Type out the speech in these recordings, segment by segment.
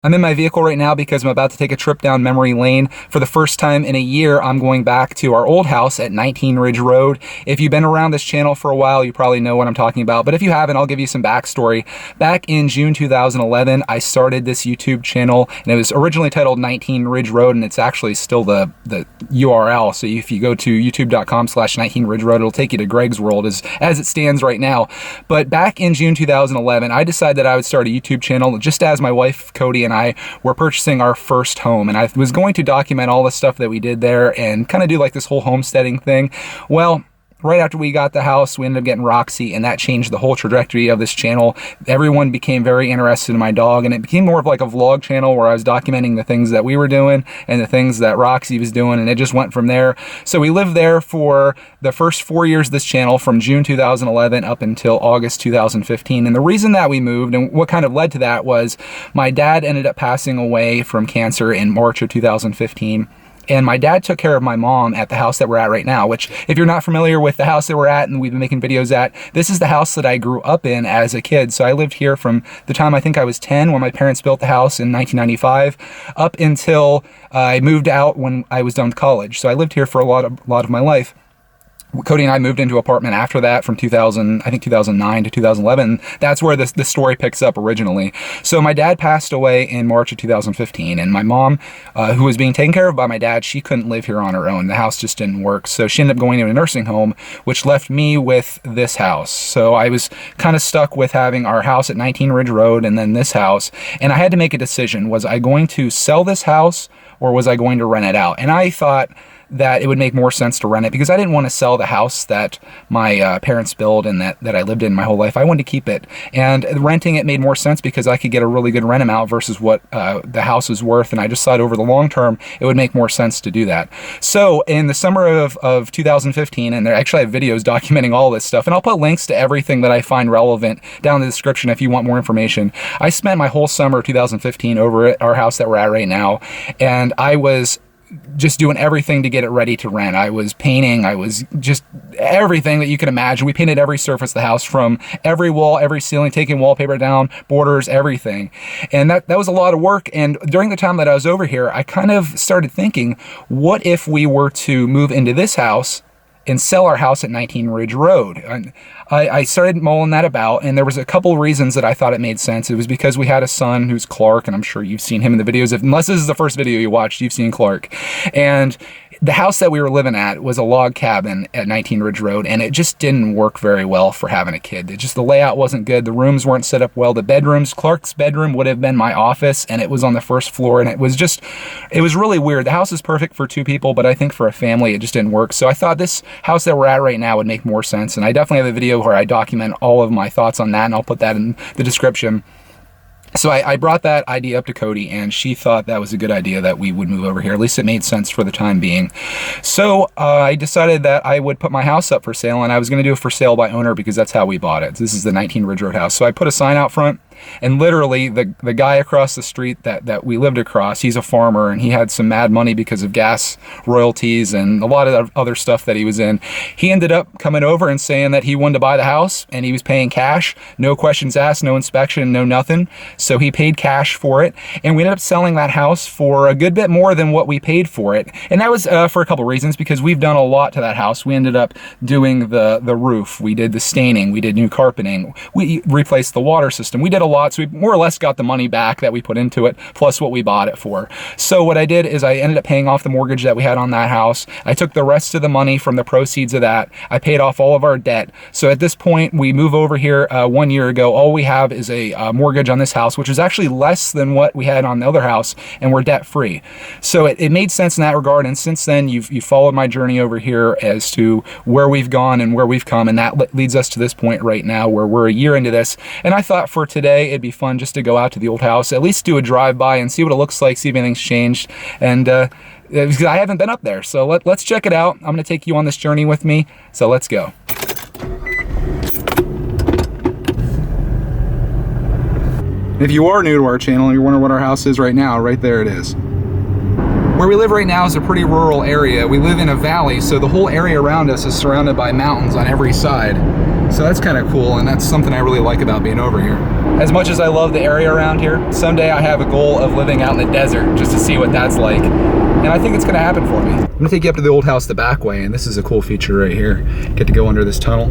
I'm in my vehicle right now because I'm about to take a trip down memory lane. For the first time in a year, I'm going back to our old house at 19 Ridge Road. If you've been around this channel for a while, you probably know what I'm talking about. But if you haven't, I'll give you some backstory. Back in June 2011, I started this YouTube channel, and it was originally titled 19 Ridge Road, and it's actually still the URL. So if you go to youtube.com/19 Ridge Road, it'll take you to Greg's World as it stands right now. But back in June 2011, I decided that I would start a YouTube channel just as my wife, Cody, and I were purchasing our first home, and I was going to document all the stuff that we did there and kind of do like this whole homesteading thing. Well, right after we got the house, we ended up getting Roxy, and that changed the whole trajectory of this channel. Everyone became very interested in my dog, and it became more of like a vlog channel where I was documenting the things that we were doing and the things that Roxy was doing, and it just went from there. So we lived there for the first 4 years of this channel, from June 2011 up until August 2015. And the reason that we moved and what kind of led to that was my dad ended up passing away from cancer in March of 2015. And my dad took care of my mom at the house that we're at right now, which, if you're not familiar with the house that we're at and we've been making videos at, this is the house that I grew up in as a kid. So I lived here from the time I think I was 10, when my parents built the house in 1995, up until I moved out when I was done with college. So I lived here for a lot of my life. Cody and I moved into an apartment after that from 2009 to 2011. That's where the story picks up originally. So my dad passed away in March of 2015, and my mom, who was being taken care of by my dad, she couldn't live here on her own. The house just didn't work. So she ended up going to a nursing home, which left me with this house. So I was kind of stuck with having our house at 19 Ridge Road and then this house. And I had to make a decision. Was I going to sell this house, or was I going to rent it out? And I thought that it would make more sense to rent it, because I didn't want to sell the house that my parents built and that I lived in my whole life. I wanted to keep it, and renting it made more sense because I could get a really good rent amount versus what the house was worth, and I just thought over the long term it would make more sense to do that. So in the summer of 2015, and actually I have videos documenting all this stuff, and I'll put links to everything that I find relevant down in the description if you want more information. I spent my whole summer of 2015 over at our house that we're at right now, and I was just doing everything to get it ready to rent. I was painting, I was just everything that you can imagine. We painted every surface of the house, from every wall, every ceiling, taking wallpaper down, borders, everything. And that was a lot of work. And during the time that I was over here, I kind of started thinking, what if we were to move into this house and sell our house at 19 Ridge Road? And I started mulling that about, and there was a couple reasons that I thought it made sense. It was because we had a son who's Clark, and I'm sure you've seen him in the videos. Unless this is the first video you watched, you've seen Clark. And the house that we were living at was a log cabin at 19 Ridge Road, and it just didn't work very well for having a kid. The layout wasn't good. The rooms weren't set up well. The bedrooms, Clark's bedroom would have been my office, and it was on the first floor, and it was really weird. The house is perfect for two people, but I think for a family, it just didn't work. So I thought this house that we're at right now would make more sense, and I definitely have a video where I document all of my thoughts on that, and I'll put that in the description. So I brought that idea up to Cody, and she thought that was a good idea that we would move over here. At least it made sense for the time being. So I decided that I would put my house up for sale, and I was going to do it for sale by owner because that's how we bought it. This is the 19 Ridge Road house. So I put a sign out front, and literally the guy across the street that we lived across, he's a farmer, and he had some mad money because of gas royalties and a lot of other stuff that he was in. He ended up coming over and saying that he wanted to buy the house, and he was paying cash, no questions asked, no inspection, no nothing. So he paid cash for it, and we ended up selling that house for a good bit more than what we paid for it. And that was for a couple reasons, because we've done a lot to that house. We ended up doing the roof, we did the staining, we did new carpeting, we replaced the water system, we did a lot. So we more or less got the money back that we put into it, plus what we bought it for. So what I did is I ended up paying off the mortgage that we had on that house. I took the rest of the money from the proceeds of that. I paid off all of our debt. So at this point, we move over here 1 year ago. All we have is a mortgage on this house, which is actually less than what we had on the other house, and we're debt free. So it made sense in that regard. And since then, you've followed my journey over here as to where we've gone and where we've come, and that leads us to this point right now where we're a year into this. And I thought for today it'd be fun just to go out to the old house, at least do a drive-by and see what it looks like, see if anything's changed. And because I haven't been up there, so let's check it out. I'm going to take you on this journey with me, so let's go. If you are new to our channel and you're wondering what our house is right now, right there it is. Where we live right now is a pretty rural area. We live in a valley, so the whole area around us is surrounded by mountains on every side. So that's kind of cool, and that's something I really like about being over here. As much as I love the area around here, someday I have a goal of living out in the desert just to see what that's like. And I think it's gonna happen for me. I'm gonna take you up to the old house the back way, and this is a cool feature right here. Get to go under this tunnel.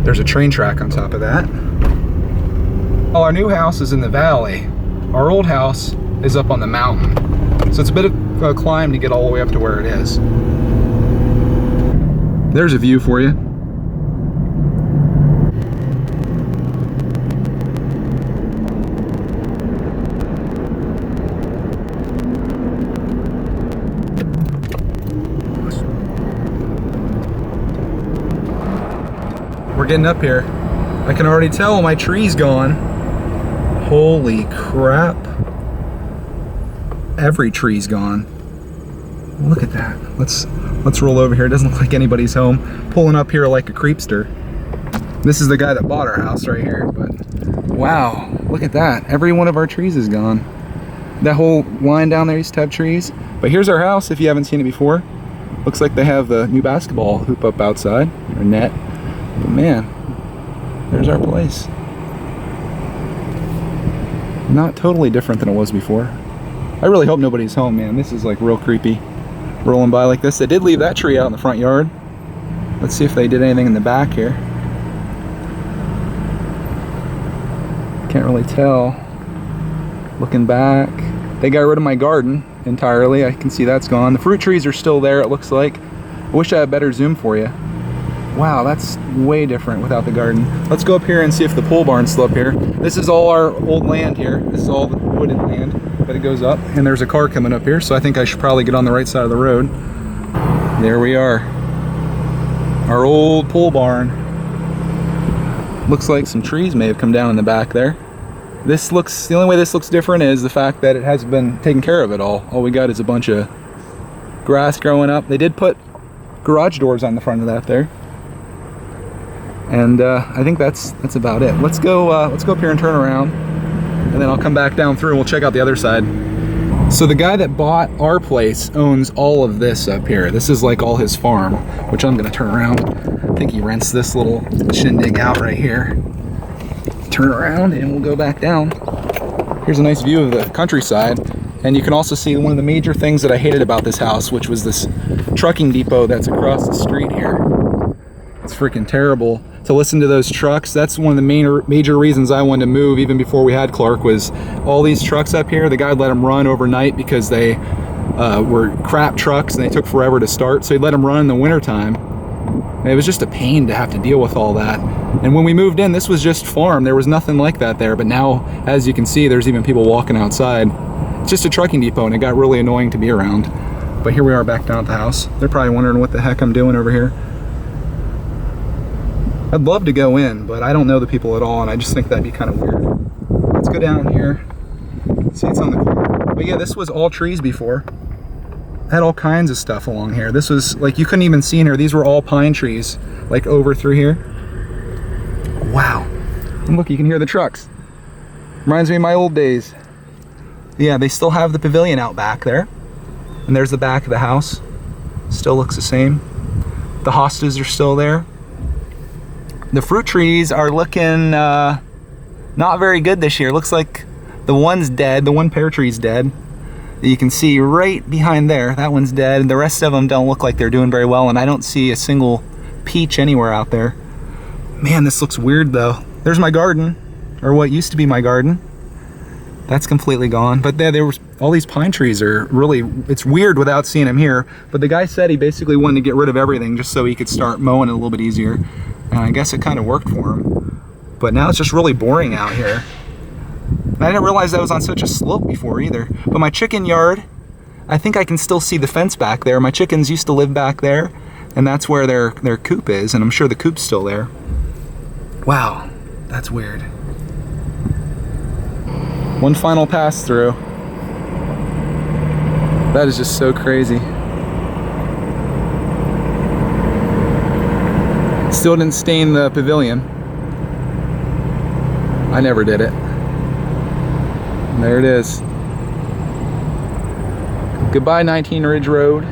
There's a train track on top of that. Well, our new house is in the valley. Our old house is up on the mountain. So it's a bit of a climb to get all the way up to where it is. There's a view for you. We're getting up here. I can already tell my tree's gone. Holy crap. Every tree's gone. Look at that. Let's roll over here. It doesn't look like anybody's home. Pulling up here like a creepster. This is the guy that bought our house right here, but wow, look at that. Every one of our trees is gone. That whole line down there used to have trees. But here's our house if you haven't seen it before. Looks like they have the new basketball hoop up outside, or net. But man, there's our place. Not totally different than it was before. I really hope nobody's home, man. This is like real creepy. Rolling by like this. They did leave that tree out in the front yard. Let's see if they did anything in the back here. Can't really tell. Looking back. They got rid of my garden entirely. I can see that's gone. The fruit trees are still there, it looks like. I wish I had better zoom for you. Wow, that's way different without the garden. Let's go up here and see if the pole barn's still up here. This is all our old land here. This is all the wooded land, but it goes up. And there's a car coming up here, so I think I should probably get on the right side of the road. There we are. Our old pole barn. Looks like some trees may have come down in the back there. The only way this looks different is the fact that it hasn't been taken care of at all. All we got is a bunch of grass growing up. They did put garage doors on the front of that there. And I think that's about it. Let's go up here and turn around, and then I'll come back down through and we'll check out the other side. So the guy that bought our place owns all of this up here. This is like all his farm, which I'm gonna turn around. I think he rents this little shindig out right here. Turn around and we'll go back down. Here's a nice view of the countryside. And you can also see one of the major things that I hated about this house, which was this trucking depot that's across the street here. It's freaking terrible to listen to those trucks. That's one of the major reasons I wanted to move even before we had Clark, was all these trucks up here. The guy let them run overnight because they were crap trucks and they took forever to start. So he let them run in the wintertime. And it was just a pain to have to deal with all that. And when we moved in, this was just farm. There was nothing like that there. But now, as you can see, there's even people walking outside. It's just a trucking depot, and it got really annoying to be around. But here we are back down at the house. They're probably wondering what the heck I'm doing over here. I'd love to go in, but I don't know the people at all, and I just think that'd be kind of weird. Let's go down here. See, it's on the corner. But yeah, this was all trees before. Had all kinds of stuff along here. This was like, you couldn't even see in here. These were all pine trees, like over through here. Wow. And look, you can hear the trucks. Reminds me of my old days. Yeah, they still have the pavilion out back there. And there's the back of the house. Still looks the same. The hostas are still there. The fruit trees are looking not very good this year. Looks like the one's dead. The one pear tree's dead. You can see right behind there, that one's dead. The rest of them don't look like they're doing very well, and I don't see a single peach anywhere out there. Man, this looks weird though. There's my garden, or what used to be my garden. That's completely gone. But there was all these pine trees are really, it's weird without seeing them here. But the guy said he basically wanted to get rid of everything just so he could start mowing it a little bit easier. And I guess it kind of worked for him. But now it's just really boring out here. And I didn't realize that was on such a slope before either. But my chicken yard, I think I can still see the fence back there. My chickens used to live back there, and that's where their coop is, and I'm sure the coop's still there. Wow, that's weird. One final pass through. That is just so crazy. Still didn't stain the pavilion. I never did it. And there it is. Goodbye 19 Ridge Road.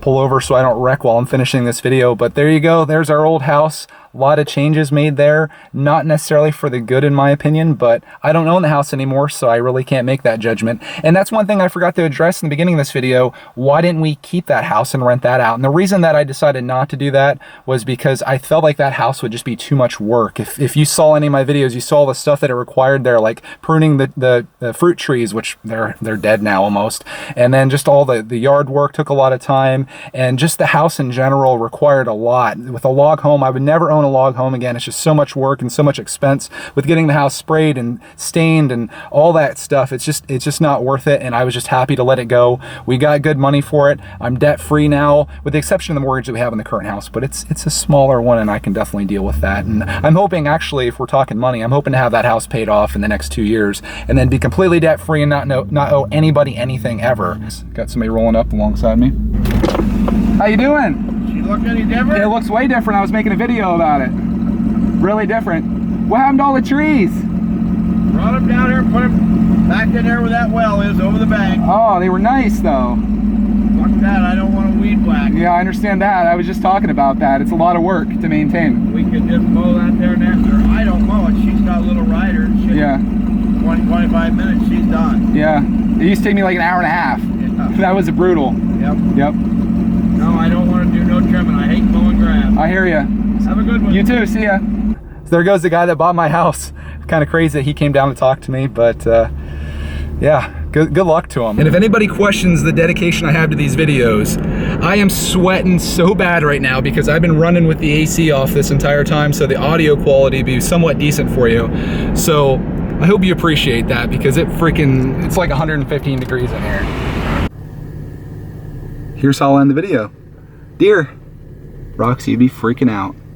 Pull over so I don't wreck while I'm finishing this video, but there you go. There's our old house. A lot of changes made there, not necessarily for the good in my opinion, but I don't own the house anymore, so I really can't make that judgment. And that's one thing I forgot to address in the beginning of this video. Why didn't we keep that house and rent that out? And the reason that I decided not to do that was because I felt like that house would just be too much work. If you saw any of my videos, you saw the stuff that it required there, like pruning the fruit trees, which they're dead now almost, and then just all the yard work took a lot of time, and just the house in general required a lot. With a log home, I would never own a log home again. It's just so much work and so much expense with getting the house sprayed and stained and all that stuff. It's just not worth it, and I was just happy to let it go. We got good money for it. I'm debt free now, with the exception of the mortgage that we have in the current house, but it's a smaller one, and I can definitely deal with that. And I'm hoping, actually, if we're talking money, I'm hoping to have that house paid off in the next 2 years and then be completely debt free and not owe anybody anything ever. Got somebody rolling up alongside me. How you doing? She look any different? It looks way different. I was making a video about it. Really different. What happened to all the trees? Brought them down here and put them back in there where that well is, over the bank. Oh, they were nice though. Fuck that, I don't want to weed whack. Yeah, I understand that. I was just talking about that. It's a lot of work to maintain. We could just mow that there and after. I don't mow it. She's got a little rider. Yeah. 20, 25 minutes, she's done. Yeah. It used to take me like an hour and a half. Yeah. That was brutal. Yep. Yep. No, I don't want to do no trimming. I hate mowing grass. I hear ya. Have a good one. You too. See ya. So there goes the guy that bought my house. Kind of crazy that he came down to talk to me, but yeah. Good luck to him. And if anybody questions the dedication I have to these videos, I am sweating so bad right now because I've been running with the AC off this entire time, so the audio quality be somewhat decent for you. So I hope you appreciate that, because it's like 115 degrees in here. Here's how I'll end the video. Dear Roxy, you'd be freaking out.